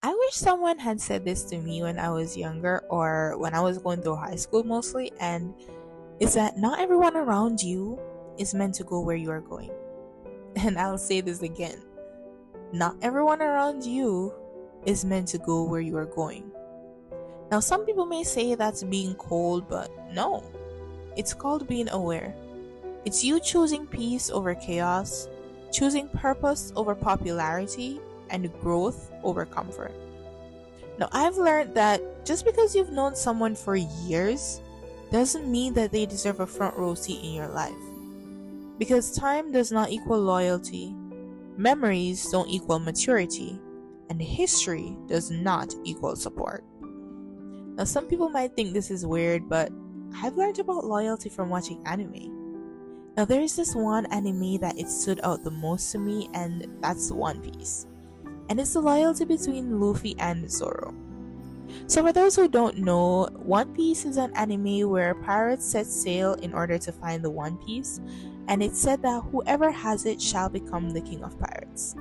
I wish someone had said this to me when I was younger or when I was going through high school mostly, and it's that not everyone around you is meant to go where you are going. And I'll say this again. Not everyone around you is meant to go where you are going. Now, some people may say that's being cold, but no. It's called being aware. It's you choosing peace over chaos, choosing purpose over popularity, and growth over comfort. Now, I've learned that just because you've known someone for years doesn't mean that they deserve a front row seat in your life. Because time does not equal loyalty, memories don't equal maturity, and history does not equal support. Now, some people might think this is weird, but I've learned about loyalty from watching anime. Now, there is this one anime that it stood out the most to me, and that's One Piece. And it's the loyalty between Luffy and Zoro. So, for those who don't know, One Piece is an anime where pirates set sail in order to find the One Piece, and it's said that whoever has it shall become the king of pirates.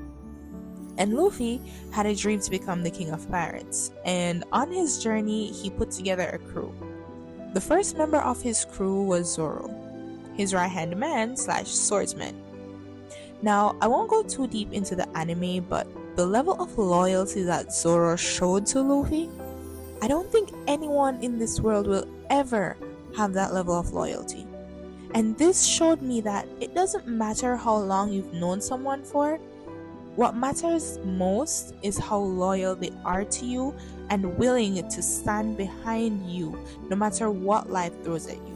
And Luffy had a dream to become the king of pirates, and on his journey, he put together a crew. The first member of his crew was Zoro, his right-hand man slash swordsman. Now, I won't go too deep into the anime, but the level of loyalty that Zoro showed to Luffy, I don't think anyone in this world will ever have that level of loyalty. And this showed me that it doesn't matter how long you've known someone for. What matters most is how loyal they are to you and willing to stand behind you no matter what life throws at you.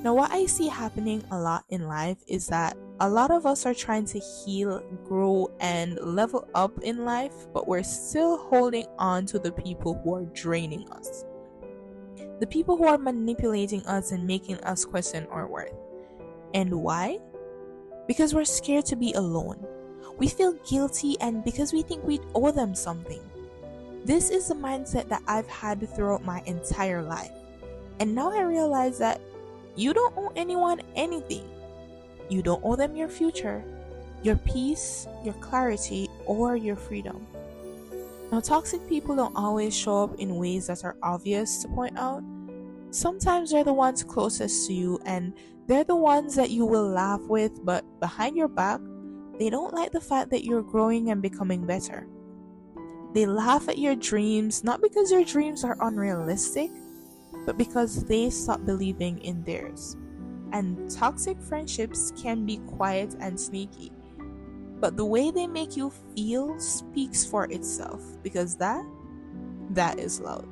Now, what I see happening a lot in life is that a lot of us are trying to heal, grow, and level up in life, but we're still holding on to the people who are draining us. The people who are manipulating us and making us question our worth. And why? Because we're scared to be alone. We feel guilty, and because we think we owe them something. This is the mindset that I've had throughout my entire life. And now I realize that you don't owe anyone anything. You don't owe them your future, your peace, your clarity, or your freedom. Now, toxic people don't always show up in ways that are obvious to point out. Sometimes they're the ones closest to you, and they're the ones that you will laugh with, but behind your back, they don't like the fact that you're growing and becoming better. They laugh at your dreams, not because your dreams are unrealistic, but because they stop believing in theirs. And toxic friendships can be quiet and sneaky, but the way they make you feel speaks for itself, because that is loud.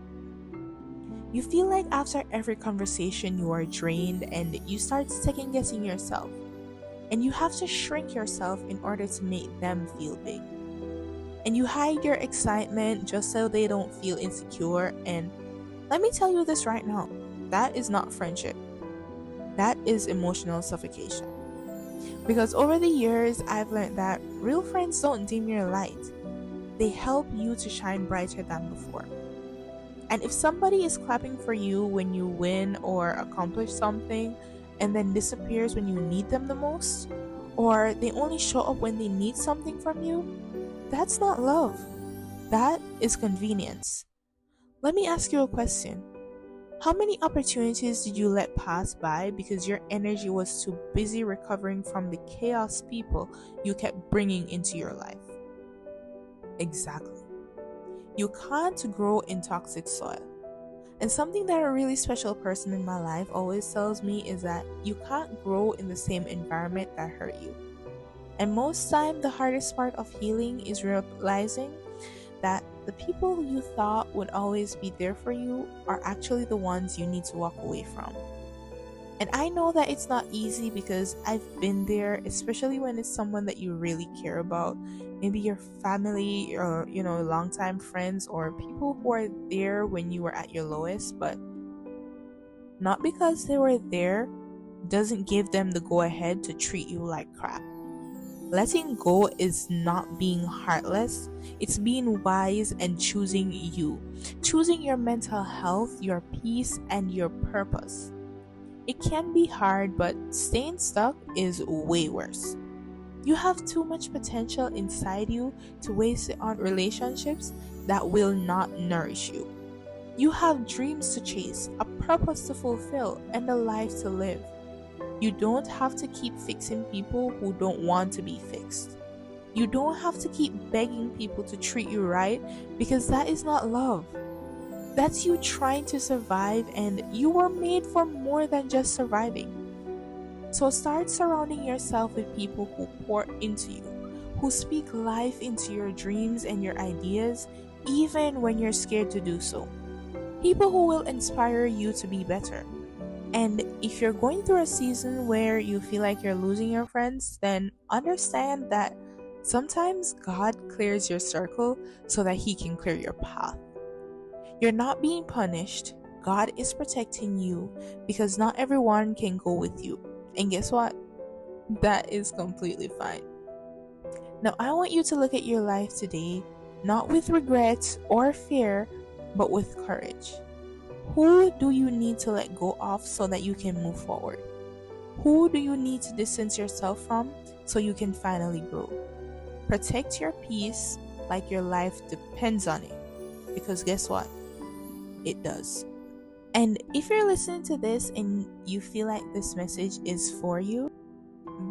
You feel like after every conversation you are drained, and you start second guessing yourself. And you have to shrink yourself in order to make them feel big. And you hide your excitement just so they don't feel insecure. And let me tell you this right now, that is not friendship. That is emotional suffocation. Because over the years, I've learned that real friends don't dim your light. They help you to shine brighter than before. And if somebody is clapping for you when you win or accomplish something, and then disappears when you need them the most, or they only show up when they need something from you, that's not love. That is convenience. Let me ask you a question. How many opportunities did you let pass by because your energy was too busy recovering from the chaos people you kept bringing into your life? Exactly. You can't grow in toxic soil. And something that a really special person in my life always tells me is that you can't grow in the same environment that hurt you. And most time, the hardest part of healing is realizing that the people you thought would always be there for you are actually the ones you need to walk away from. And I know that it's not easy because I've been there, especially when it's someone that you really care about. Maybe your family or, longtime friends or people who are there when you were at your lowest, but not because they were there doesn't give them the go ahead to treat you like crap. Letting go is not being heartless, it's being wise and choosing you, choosing your mental health, your peace, and your purpose. It can be hard, but staying stuck is way worse. You have too much potential inside you to waste it on relationships that will not nourish you. You have dreams to chase, a purpose to fulfill, and a life to live. You don't have to keep fixing people who don't want to be fixed. You don't have to keep begging people to treat you right, because that is not love. That's you trying to survive, and you were made for more than just surviving. So start surrounding yourself with people who pour into you, who speak life into your dreams and your ideas, even when you're scared to do so. People who will inspire you to be better. And if you're going through a season where you feel like you're losing your friends, then understand that sometimes God clears your circle so that He can clear your path. You're not being punished. God is protecting you because not everyone can go with you. And guess what? That is completely fine. Now, I want you to look at your life today, not with regret or fear, but with courage. Who do you need to let go of so that you can move forward? Who do you need to distance yourself from so you can finally grow? Protect your peace like your life depends on it. Because guess what? It does. And if you're listening to this and you feel like this message is for you,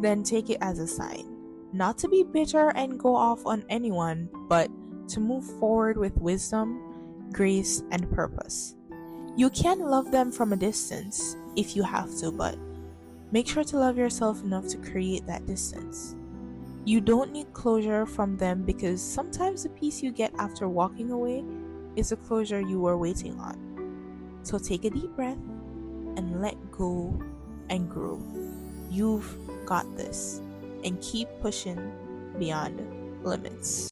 then take it as a sign. Not to be bitter and go off on anyone, but to move forward with wisdom, grace, and purpose. You can love them from a distance if you have to, but make sure to love yourself enough to create that distance. You don't need closure from them because sometimes the peace you get after walking away is the closure you were waiting on. So take a deep breath and let go and grow. You've got this, and keep pushing beyond limits.